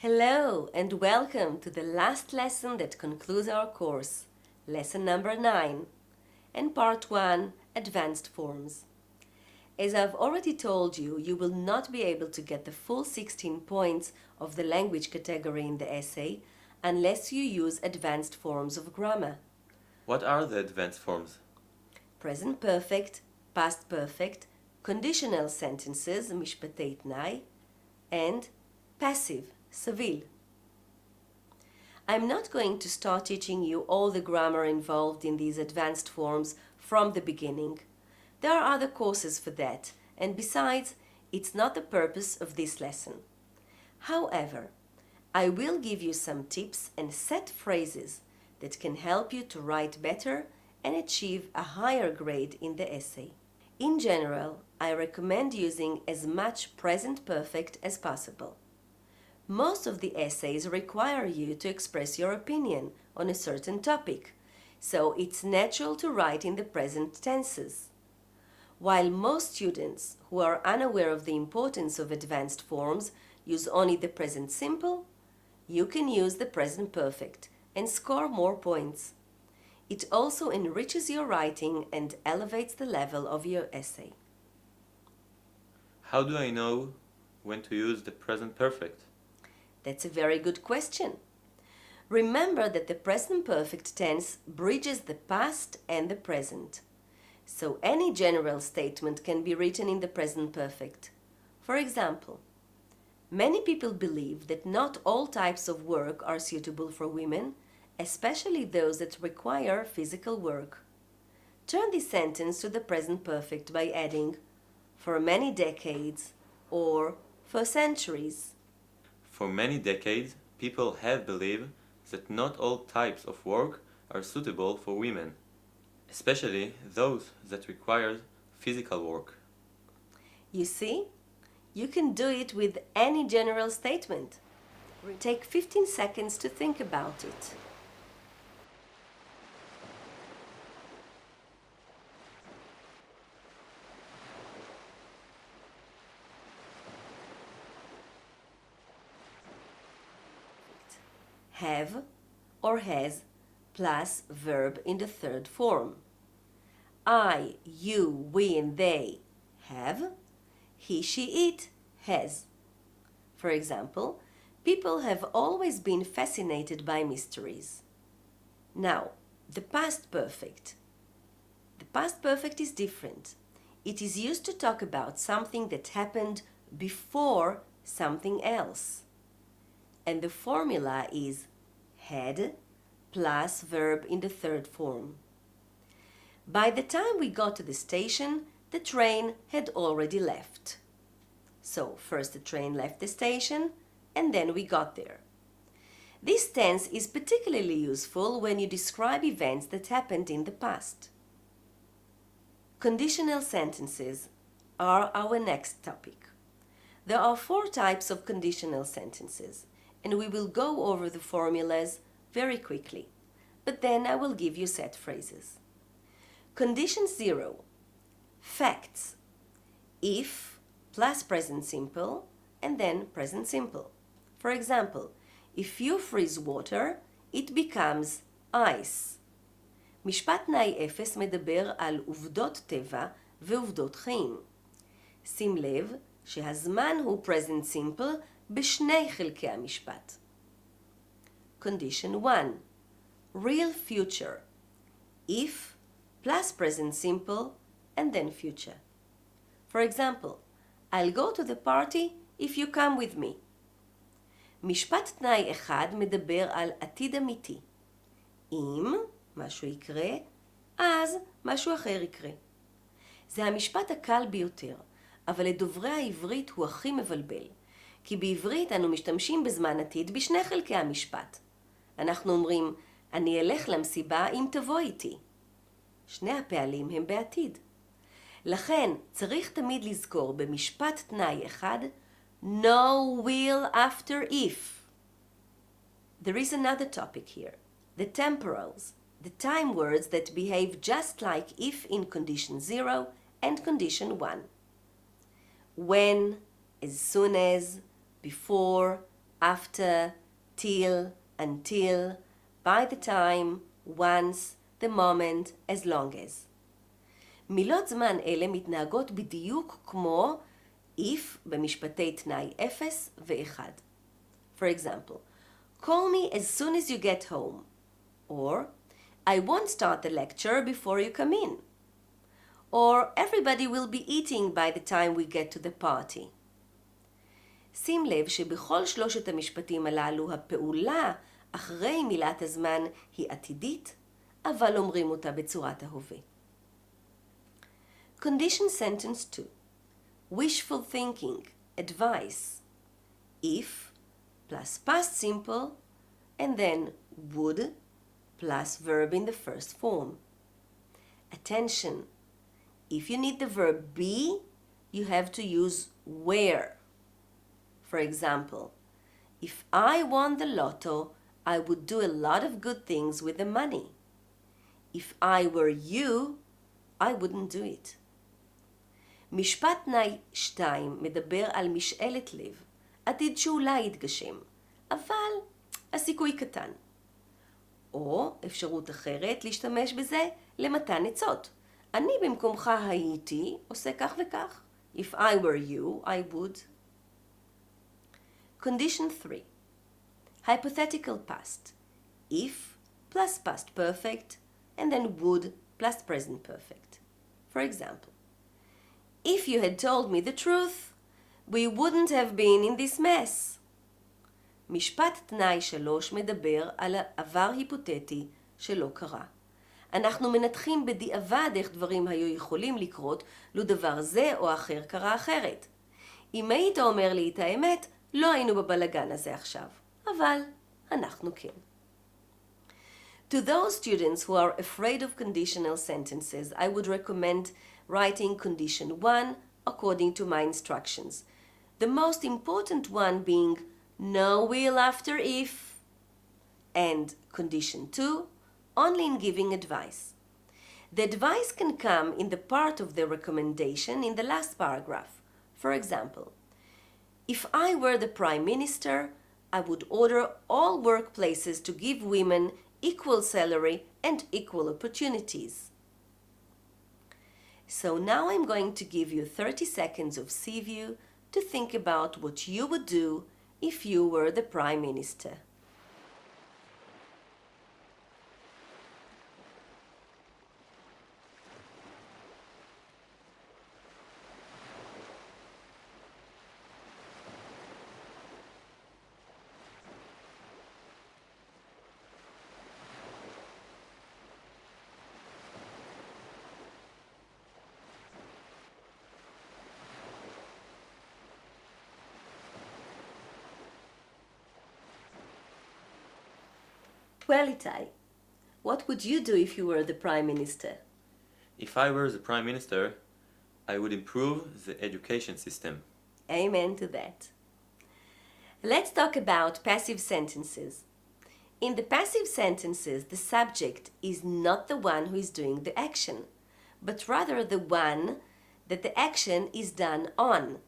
Hello and welcome to the last lesson that concludes our course, lesson number 9, and part 1, advanced forms. As I've already told you, you will not be able to get the full 16 points of the language category in the essay unless you use advanced forms of grammar. What are the advanced forms? Present perfect, past perfect, conditional sentences, משפטי תנאי, and passive, civil. I'm not going to start teaching you all the grammar involved in these advanced forms from the beginning. There are other courses for that, and besides, it's not the purpose of this lesson. However, I will give you some tips and set phrases that can help you to write better and achieve a higher grade in the essay. In general, I recommend using as much present perfect as possible. Most of the essays require you to express your opinion on a certain topic, so it's natural to write in the present tenses. While most students who are unaware of the importance of advanced forms use only the present simple, you can use the present perfect and score more points. It also enriches your writing and elevates the level of your essay. How do I know when to use the present perfect? That's a very good question. Remember that the present perfect tense bridges the past and the present. So any general statement can be written in the present perfect. For example, many people believe that not all types of work are suitable for women, especially those that require physical work. Turn this sentence to the present perfect by adding for many decades or for centuries. For many decades, people have believed that not all types of work are suitable for women, especially those that require physical work. You see, you can do it with any general statement. Take 15 seconds to think about it. Have or has plus verb in the third form. I, you, we, and they have. He, she, it has. For example, people have always been fascinated by mysteries. Now, the past perfect. The past perfect is different. It is used to talk about something that happened before something else. And the formula is had plus verb in the third form. By the time we got to the station, the train had already left. So first the train left the station and then we got there. This tense is particularly useful when you describe events that happened in the past. Conditional sentences are our next topic. There are 4 types of conditional sentences, and we will go over the formulas very quickly, but then I will give you set phrases. Condition 0, facts. If plus present simple and then present simple. For example, if you freeze water, it becomes ice. משפט תנאי אפס מדבר על עובדות טבע ועובדות חיים. שים לב שהזמן הוא present simple בשני חלקי המשפט. Condition 1, real future. If plus present simple and then future. For example, I'll go to the party if you come with me. משפט תנאי אחד מדבר על עתיד אמיתי. אם משהו יקרה, אז משהו אחר יקרה. זה המשפט הקל ביותר, אבל לדוברי העברית הוא הכי מבלבל. כי בעברית אנו משתמשים בזמן עתיד בשני חלקי המשפט. אנחנו אומרים, אני אלך למסיבה אם תבוא איתי. שני הפעלים הם בעתיד. לכן צריך תמיד לזכור במשפט תנאי אחד, no will after if. There is another topic here, the temporals, the time words that behave just like if in condition 0 and condition 1. When, as soon as, before, after, till, until, by the time, once, the moment, as long as. מילות זמן אלה מתנהגות בדיוק כמו if במשפטי תנאי 0 ו-1. For example, call me as soon as you get home. Or, I won't start the lecture before you come in. Or, everybody will be eating by the time we get to the party. שים לב שבכל שלושת המשפטים הללו הפעולה אחרי מילת הזמן היא עתידית, אבל אומרים אותה בצורת ההווה. Condition sentence 2. Wishful thinking, advice. If plus past simple and then would plus verb in the first form. Attention. If you need the verb be, you have to use where. For example, if I won the lotto, I would do a lot of good things with the money. If I were you, I wouldn't do it. משפט תנאי 2 מדבר על משאלת לב, עתיד שאולי יתגשם, אבל הסיכוי קטן. או אפשרות אחרת להשתמש בזה למתן עצות. אני במקומך הייתי עושה כך וכך. If I were you, I would. Condition 3. Hypothetical past. If plus past perfect and then would plus present perfect. For example, if you had told me the truth, we wouldn't have been in this mess. משפט תנאי 3 מדבר על עבר היפותטי שלא קרה. אנחנו מנתחים בדיעבד איך דברים היו יכולים לקרות לו דבר זה או אחר קרה אחרת. אם היית אומר לי את האמת, לא היינו בבלגן הזה עכשיו. אבל אנחנו כן. To those students who are afraid of conditional sentences, I would recommend writing condition 1 according to my instructions. The most important one being no will after if, and condition 2 only in giving advice. The advice can come in the part of the recommendation in the last paragraph. For example, if I were the Prime Minister, I would order all workplaces to give women equal salary and equal opportunities. So now I'm going to give you 30 seconds of C-view to think about what you would do if you were the Prime Minister. Well, Itai, what would you do if you were the Prime Minister? If I were the Prime Minister, I would improve the education system. Amen to that. Let's talk about passive sentences. In the passive sentences, the subject is not the one who is doing the action, but rather the one that the action is done on.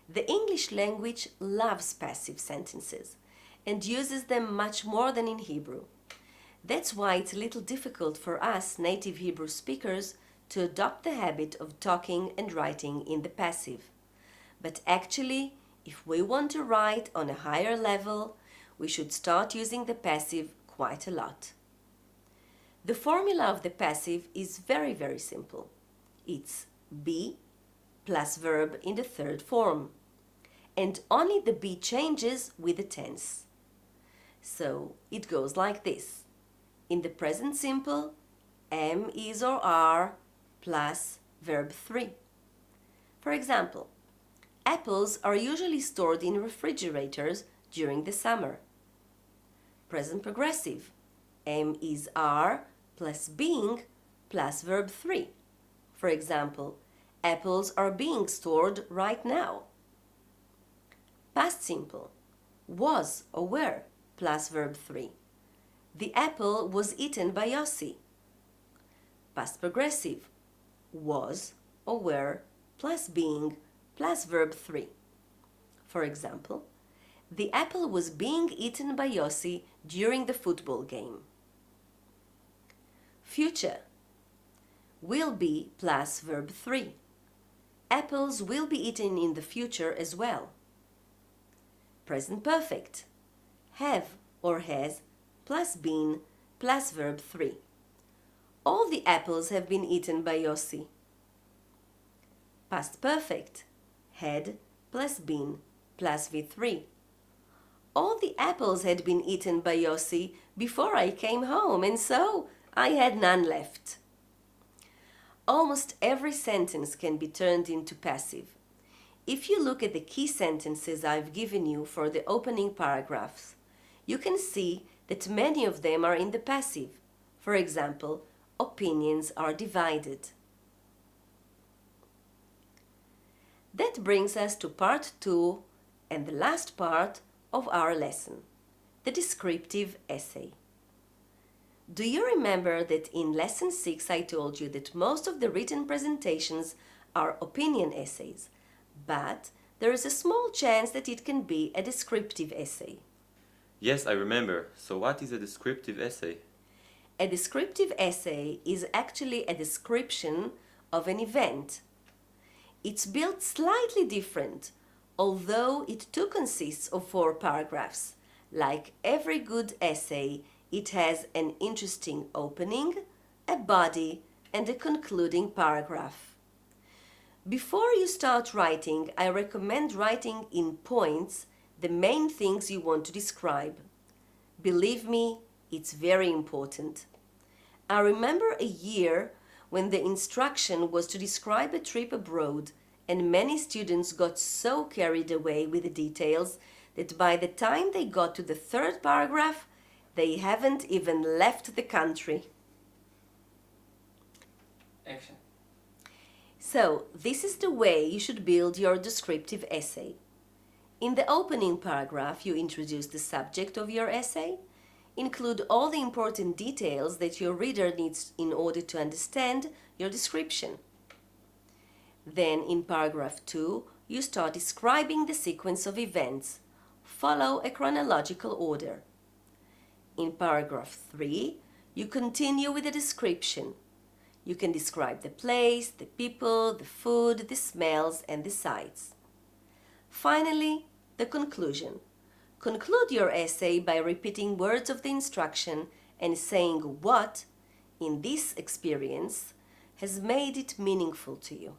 The English language loves passive sentences and uses them much more than in Hebrew. That's why it's a little difficult for us native Hebrew speakers to adopt the habit of talking and writing in the passive. But actually, if we want to write on a higher level, we should start using the passive quite a lot. The formula of the passive is very, very simple. It's be plus verb in the third form. And only the be changes with the tense. So it goes like this. In the present simple, am, is, or are plus verb 3. For example, apples are usually stored in refrigerators during the summer. Present progressive, am, is, are plus being plus verb 3. For example, apples are being stored right now. Past simple, was or were plus verb 3. The apple was eaten by Yossi. Past progressive, was or were plus being plus verb 3. For example, The apple was being eaten by Yossi during the football game. Future will be plus verb 3. Apples will be eaten in the future as well. Present perfect. Have or has plus been plus verb 3. All the apples have been eaten by Yossi. Past perfect. Had plus been plus V3. All the apples had been eaten by Yossi before I came home, and so I had none left. Almost every sentence can be turned into passive. If you look at the key sentences I've given you for the opening paragraphs, you can see that many of them are in the passive. For example, opinions are divided. That brings us to part 2 and the last part of our lesson, the descriptive essay. Do you remember that in lesson 6 I told you that most of the written presentations are opinion essays, but there is a small chance that it can be a descriptive essay? Yes, I remember. So what is a descriptive essay? A descriptive essay is actually a description of an event. It's built slightly different, although it too consists of 4 paragraphs. Like every good essay, it has an interesting opening, a body, and a concluding paragraph. Before you start writing, I recommend writing in points the main things you want to describe. Believe me, it's very important. I remember a year when the instruction was to describe a trip abroad, and many students got so carried away with the details that by the time they got to the 3rd paragraph, they haven't even left the country. Action. So, this is the way you should build your descriptive essay. In the opening paragraph, you introduce the subject of your essay, include all the important details that your reader needs in order to understand your description. Then, in paragraph 2, you start describing the sequence of events. Follow a chronological order. In paragraph 3, you continue with a description. You can describe the place, the people, the food, the smells, and the sights. Finally, the conclusion. Conclude your essay by repeating words of the instruction and saying what, in this experience, has made it meaningful to you.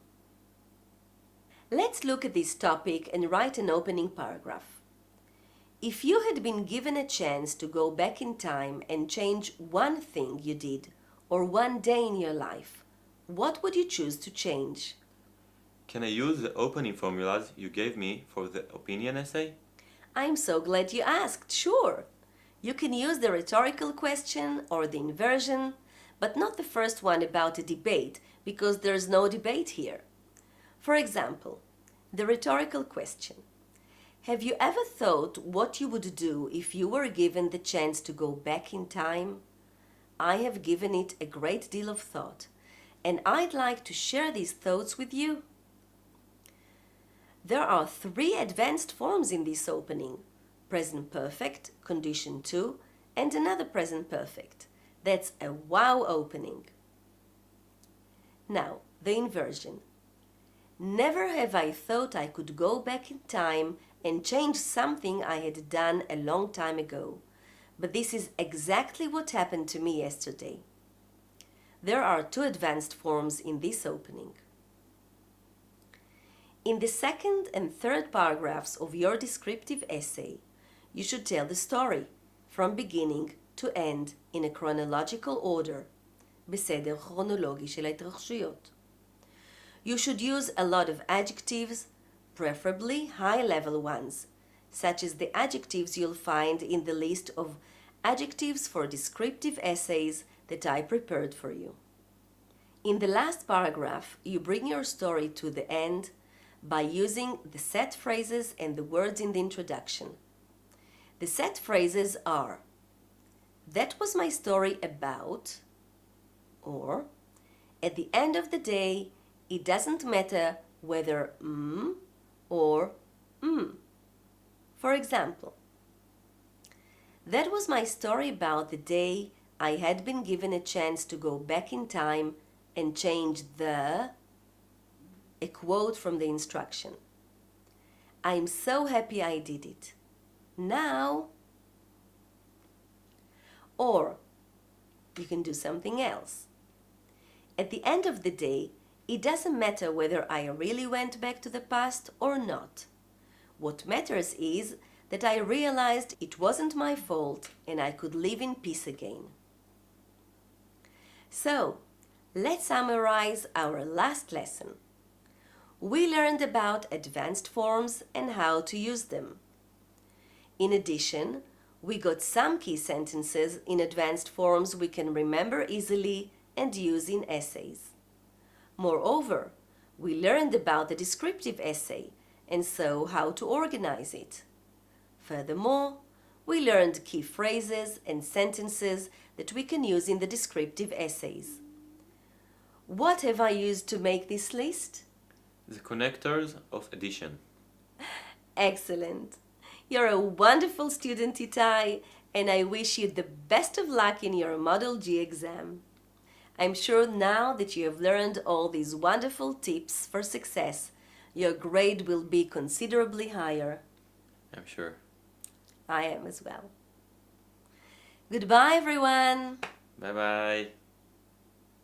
Let's look at this topic and write an opening paragraph. If you had been given a chance to go back in time and change one thing you did or one day in your life, what would you choose to change? Can I use the opening formulas you gave me for the opinion essay? I'm so glad you asked. Sure. You can use the rhetorical question or the inversion, but not the first one about a debate, because there's no debate here. For example, the rhetorical question. Have you ever thought what you would do if you were given the chance to go back in time? I have given it a great deal of thought, and I'd like to share these thoughts with you. There are 3 advanced forms in this opening: present perfect, condition 2, and another present perfect. That's a wow opening. Now, the inversion. Never have I thought I could go back in time and change something I had done a long time ago, but this is exactly what happened to me yesterday. There are 2 advanced forms in this opening. In the 2nd and 3rd paragraphs of your descriptive essay, you should tell the story from beginning to end in a chronological order, בסדר כרונולוגי של ההתרחשויות. You should use a lot of adjectives, preferably high-level ones, such as the adjectives you'll find in the list of adjectives for descriptive essays that I prepared for you. In the last paragraph, you bring your story to the end by using the set phrases and the words in the introduction. The set phrases are: that was my story about, or at the end of the day, it doesn't matter whether or. For example, that was my story about the day I had been given a chance to go back in time and change a quote from the instruction. I'm so happy I did it. Now, or you can do something else. At the end of the day, it doesn't matter whether I really went back to the past or not. What matters is that I realized it wasn't my fault and I could live in peace again. So, let's summarize our last lesson. We learned about advanced forms and how to use them. In addition, we got some key sentences in advanced forms we can remember easily and use in essays. Moreover, we learned about the descriptive essay and so how to organize it. Furthermore, we learned key phrases and sentences that we can use in the descriptive essays. What have I used to make this list? The connectors of addition. Excellent! You're a wonderful student, Itai, and I wish you the best of luck in your Model G exam. I'm sure now that you have learned all these wonderful tips for success, your grade will be considerably higher. I'm sure. I am as well. Goodbye, everyone. Bye bye.